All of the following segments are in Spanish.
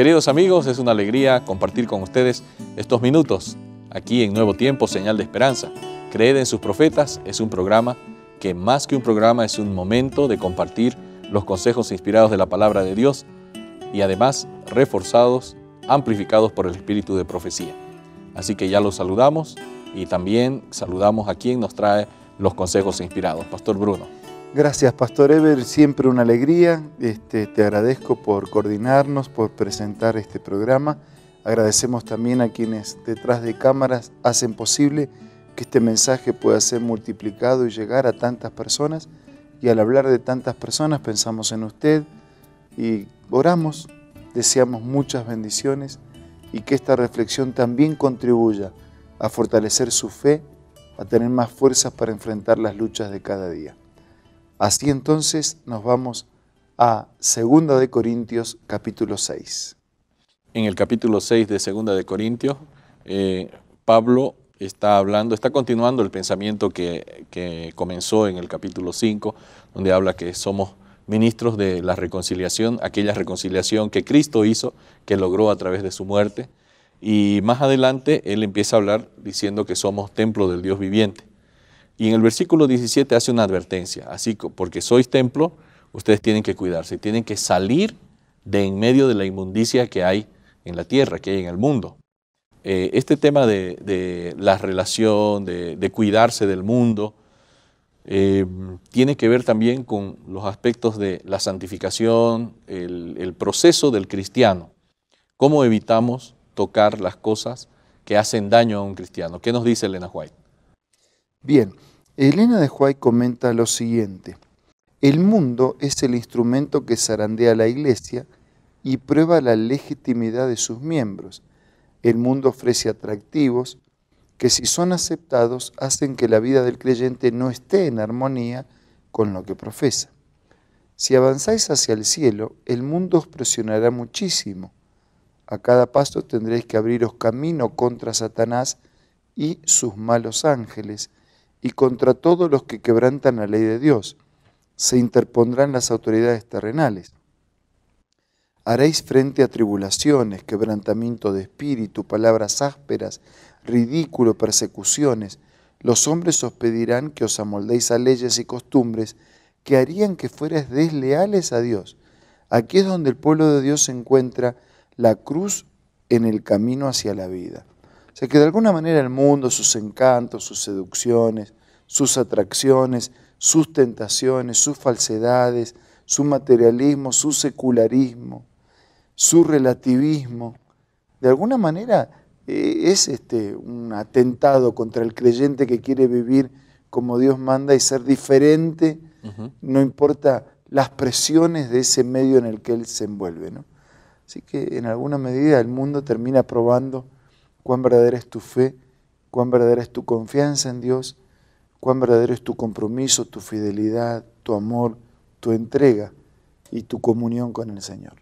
Queridos amigos, es una alegría compartir con ustedes estos minutos aquí en Nuevo Tiempo, Señal de Esperanza. Creed en sus profetas es un programa que más que un programa es un momento de compartir los consejos inspirados de la palabra de Dios y además reforzados, amplificados por el espíritu de profecía. Así que ya los saludamos y también saludamos a quien nos trae los consejos inspirados, Pastor Bruno. Gracias, Pastor Ever, siempre una alegría. Te agradezco por coordinarnos, por presentar este programa. Agradecemos también a quienes detrás de cámaras hacen posible que este mensaje pueda ser multiplicado y llegar a tantas personas. Y al hablar de tantas personas pensamos en usted y oramos, deseamos muchas bendiciones y que esta reflexión también contribuya a fortalecer su fe, a tener más fuerzas para enfrentar las luchas de cada día. Así entonces nos vamos a 2 de Corintios capítulo 6. En el capítulo 6 de 2 de Corintios, Pablo está continuando el pensamiento que comenzó en el capítulo 5, donde habla que somos ministros de la reconciliación, aquella reconciliación que Cristo hizo, que logró a través de su muerte. Y más adelante él empieza a hablar diciendo que somos templo del Dios viviente. Y en el versículo 17 hace una advertencia, así porque sois templo, ustedes tienen que cuidarse, tienen que salir de en medio de la inmundicia que hay en la tierra, que hay en el mundo. Este tema de la relación, de cuidarse del mundo, tiene que ver también con los aspectos de la santificación, el proceso del cristiano. ¿Cómo evitamos tocar las cosas que hacen daño a un cristiano? ¿Qué nos dice Elena White? Bien, Elena de White comenta lo siguiente: el mundo es el instrumento que zarandea la iglesia y prueba la legitimidad de sus miembros. El mundo ofrece atractivos que, si son aceptados, hacen que la vida del creyente no esté en armonía con lo que profesa. Si avanzáis hacia el cielo, el mundo os presionará muchísimo. A cada paso tendréis que abriros camino contra Satanás y sus malos ángeles, y contra todos los que quebrantan la ley de Dios. Se interpondrán las autoridades terrenales. Haréis frente a tribulaciones, quebrantamiento de espíritu, palabras ásperas, ridículo, persecuciones. Los hombres os pedirán que os amoldéis a leyes y costumbres que harían que fuerais desleales a Dios. Aquí es donde el pueblo de Dios encuentra la cruz en el camino hacia la vida. O sea que de alguna manera el mundo, sus encantos, sus seducciones, sus atracciones, sus tentaciones, sus falsedades, su materialismo, su secularismo, su relativismo, de alguna manera es un atentado contra el creyente que quiere vivir como Dios manda y ser diferente, no importa las presiones de ese medio en el que él se envuelve, ¿no? Así que en alguna medida el mundo termina probando cuán verdadera es tu fe, cuán verdadera es tu confianza en Dios, cuán verdadero es tu compromiso, tu fidelidad, tu amor, tu entrega y tu comunión con el Señor.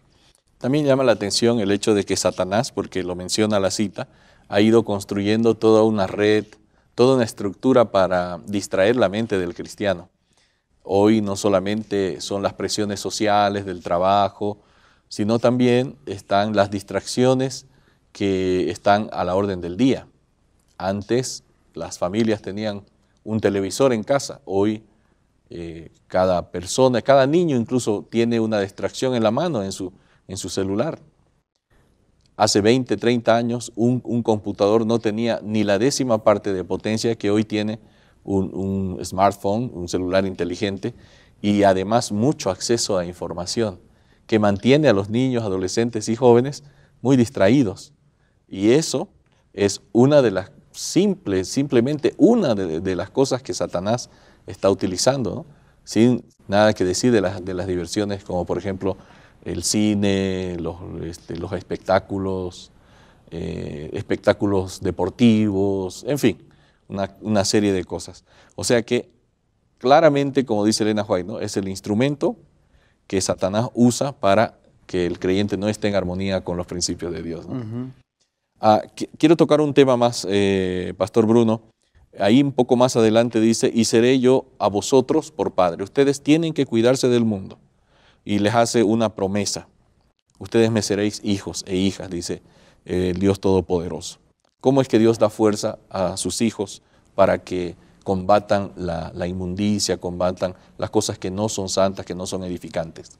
También llama la atención el hecho de que Satanás, porque lo menciona la cita, ha ido construyendo toda una red, toda una estructura para distraer la mente del cristiano. Hoy no solamente son las presiones sociales del trabajo, sino también están las distracciones que están a la orden del día. Antes las familias tenían un televisor en casa, hoy cada persona, cada niño incluso tiene una distracción en la mano, en su celular. Hace 20, 30 años un computador no tenía ni la 10ª parte de potencia que hoy tiene un smartphone, un celular inteligente, y además mucho acceso a información que mantiene a los niños, adolescentes y jóvenes muy distraídos. Y eso es una de las simplemente una de las cosas que Satanás está utilizando, ¿no? Sin nada que decir de las diversiones, como por ejemplo el cine, los espectáculos, espectáculos deportivos, en fin, una serie de cosas. O sea que claramente, como dice Elena White, ¿no?, es el instrumento que Satanás usa para que el creyente no esté en armonía con los principios de Dios, ¿no? Quiero tocar un tema más, Pastor Bruno. Ahí un poco más adelante dice, y seré yo a vosotros por padre. Ustedes tienen que cuidarse del mundo. Y les hace una promesa. ustedes me seréis hijos e hijas, dice el Dios Todopoderoso. ¿Cómo es que Dios da fuerza a sus hijos para que combatan la inmundicia, combatan las cosas que no son santas, que no son edificantes?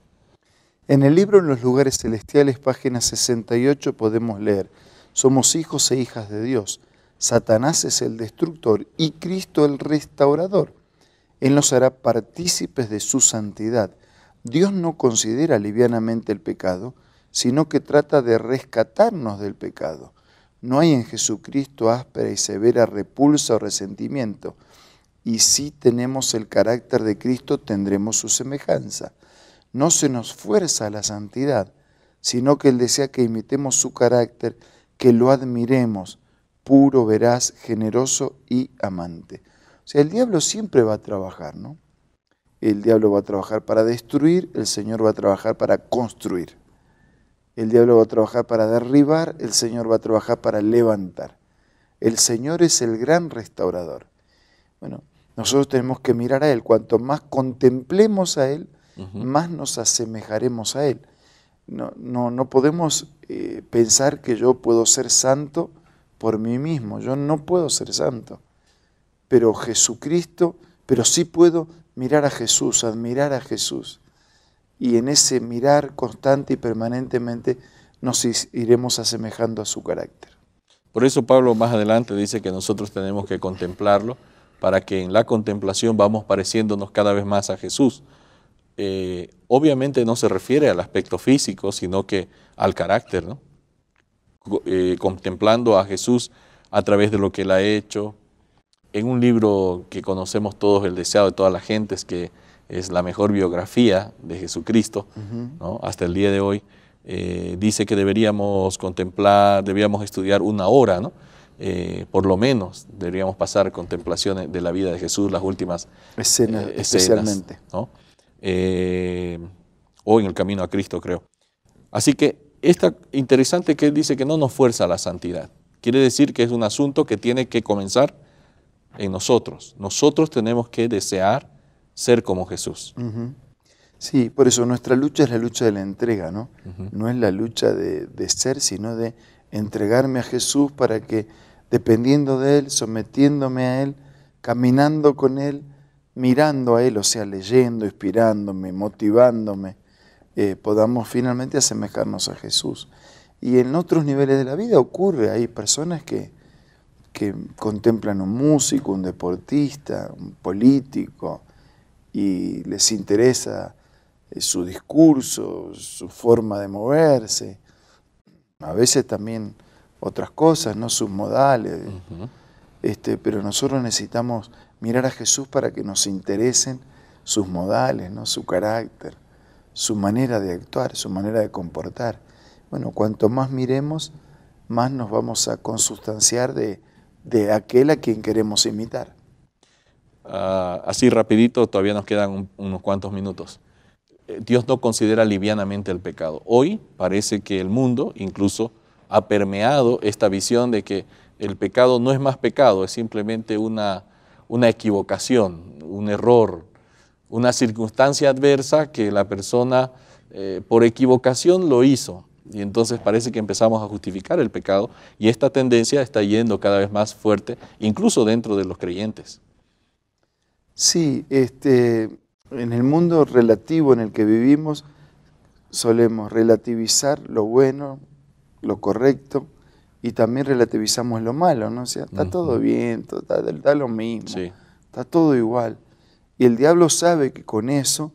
En el libro En los lugares celestiales, página 68, podemos leer: somos hijos e hijas de Dios. Satanás es el destructor y Cristo el restaurador. Él nos hará partícipes de su santidad. Dios no considera livianamente el pecado, sino que trata de rescatarnos del pecado. No hay en Jesucristo áspera y severa repulsa o resentimiento. Y si tenemos el carácter de Cristo, tendremos su semejanza. No se nos fuerza a la santidad, sino que Él desea que imitemos su carácter, que lo admiremos, puro, veraz, generoso y amante. O sea, el diablo siempre va a trabajar, ¿no? El diablo va a trabajar para destruir, el Señor va a trabajar para construir. El diablo va a trabajar para derribar, el Señor va a trabajar para levantar. El Señor es el gran restaurador. Bueno, nosotros tenemos que mirar a Él. Cuanto más contemplemos a Él, más nos asemejaremos a Él. No podemos pensar que yo puedo ser santo por mí mismo. Yo no puedo ser santo. Pero sí puedo mirar a Jesús, admirar a Jesús. Y en ese mirar constante y permanentemente nos iremos asemejando a su carácter. Por eso Pablo más adelante dice que nosotros tenemos que contemplarlo, para que en la contemplación vamos pareciéndonos cada vez más a Jesús. Obviamente no se refiere al aspecto físico, sino que al carácter, ¿no? Contemplando a Jesús a través de lo que Él ha hecho. En un libro que conocemos todos, El deseado de todas las gentes, que es la mejor biografía de Jesucristo, ¿no? Hasta el día de hoy, dice que deberíamos contemplar, deberíamos estudiar 1 hora, ¿no? Por lo menos deberíamos pasar contemplaciones de la vida de Jesús, las últimas escenas, especialmente, ¿no? O en el camino a Cristo, creo. Así que está interesante que Él dice que no nos fuerza a la santidad. Quiere decir que es un asunto que tiene que comenzar en nosotros. Nosotros tenemos que desear ser como Jesús. Sí, por eso nuestra lucha es la lucha de la entrega, ¿no? No es la lucha de ser, sino de entregarme a Jesús para que, dependiendo de Él, sometiéndome a Él, caminando con Él, mirando a Él, o sea, leyendo, inspirándome, motivándome, podamos finalmente asemejarnos a Jesús. Y en otros niveles de la vida ocurre, hay personas que contemplan un músico, un deportista, un político, y les interesa su discurso, su forma de moverse, a veces también otras cosas, ¿no? Sus modales, pero nosotros necesitamos mirar a Jesús para que nos interesen sus modales, ¿no? Su carácter, su manera de actuar, su manera de comportar. Bueno, cuanto más miremos, más nos vamos a consustanciar de aquel a quien queremos imitar. Así rapidito, todavía nos quedan unos cuantos minutos. Dios no considera livianamente el pecado. Hoy parece que el mundo incluso ha permeado esta visión de que el pecado no es más pecado, es simplemente una equivocación, un error, una circunstancia adversa que la persona por equivocación lo hizo. Y entonces parece que empezamos a justificar el pecado, y esta tendencia está yendo cada vez más fuerte, incluso dentro de los creyentes. Sí, en el mundo relativo en el que vivimos solemos relativizar lo bueno, lo correcto, y también relativizamos lo malo, ¿no? O sea, está todo bien, está lo mismo, sí, está todo igual. Y el diablo sabe que con eso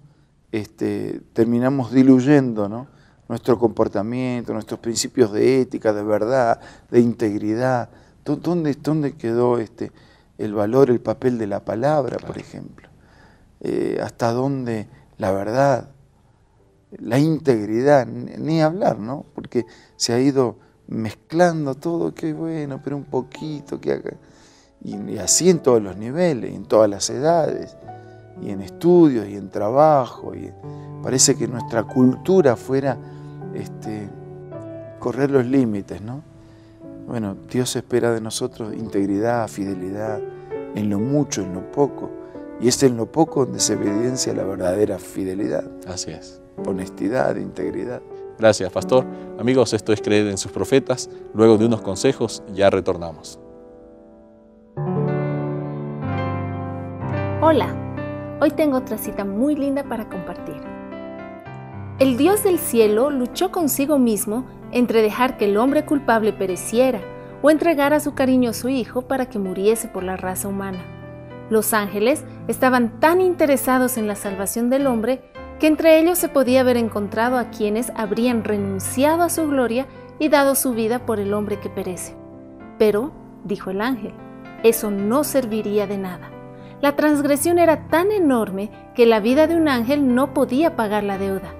terminamos diluyendo, ¿no? Nuestro comportamiento, nuestros principios de ética, de verdad, de integridad. ¿Dónde quedó el valor, el papel de la palabra, claro, por ejemplo? Hasta dónde la verdad, la integridad, ni hablar, ¿no? Porque se ha ido mezclando todo, qué bueno, pero un poquito, que haga. Y así en todos los niveles, en todas las edades, y en estudios, y en trabajo. Y parece que nuestra cultura fuera correr los límites, ¿no? Bueno, Dios espera de nosotros integridad, fidelidad, en lo mucho, en lo poco. Y es en lo poco donde se evidencia la verdadera fidelidad. Así es. Honestidad, integridad. Gracias, pastor. Amigos, esto es Creer en sus profetas. Luego de unos consejos ya retornamos. Hola, hoy tengo otra cita muy linda para compartir. El Dios del cielo luchó consigo mismo entre dejar que el hombre culpable pereciera o entregar a su cariñoso Hijo para que muriese por la raza humana. Los ángeles estaban tan interesados en la salvación del hombre que entre ellos se podía haber encontrado a quienes habrían renunciado a su gloria y dado su vida por el hombre que perece. Pero, dijo el ángel, eso no serviría de nada. La transgresión era tan enorme que la vida de un ángel no podía pagar la deuda.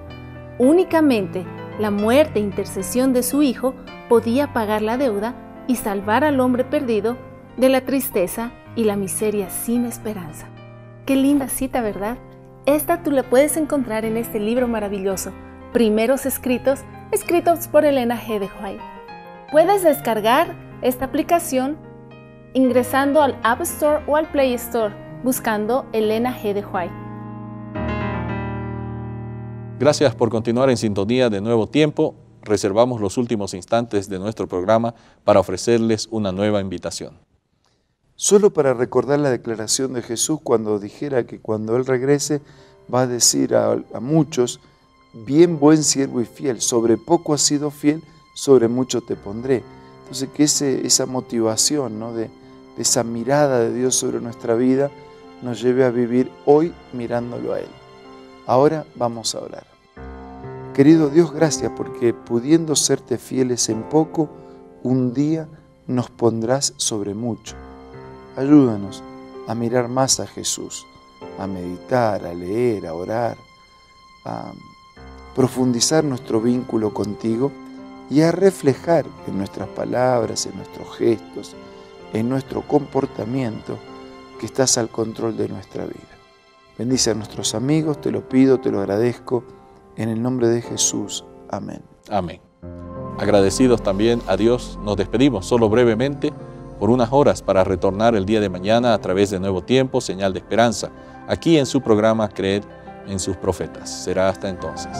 Únicamente la muerte e intercesión de su Hijo podía pagar la deuda y salvar al hombre perdido de la tristeza y la miseria sin esperanza. Qué linda cita, ¿verdad? Esta tú la puedes encontrar en este libro maravilloso, Primeros Escritos, escritos por Elena G. de White. Puedes descargar esta aplicación ingresando al App Store o al Play Store, buscando Elena G. de White. Gracias por continuar en sintonía de Nuevo Tiempo. Reservamos los últimos instantes de nuestro programa para ofrecerles una nueva invitación. Solo para recordar la declaración de Jesús cuando dijera que cuando Él regrese va a decir a muchos, bien buen siervo y fiel, sobre poco has sido fiel, sobre mucho te pondré. Entonces que esa motivación, ¿no? de esa mirada de Dios sobre nuestra vida nos lleve a vivir hoy mirándolo a Él. Ahora vamos a orar. Querido Dios, gracias porque pudiendo serte fieles en poco, un día nos pondrás sobre mucho. Ayúdanos a mirar más a Jesús, a meditar, a leer, a orar, a profundizar nuestro vínculo contigo y a reflejar en nuestras palabras, en nuestros gestos, en nuestro comportamiento, que estás al control de nuestra vida. Bendice a nuestros amigos, te lo pido, te lo agradezco, en el nombre de Jesús. Amén. Amén. Agradecidos también a Dios, nos despedimos solo brevemente por unas horas para retornar el día de mañana a través de Nuevo Tiempo, Señal de Esperanza, aquí en su programa Creer en sus profetas. Será hasta entonces.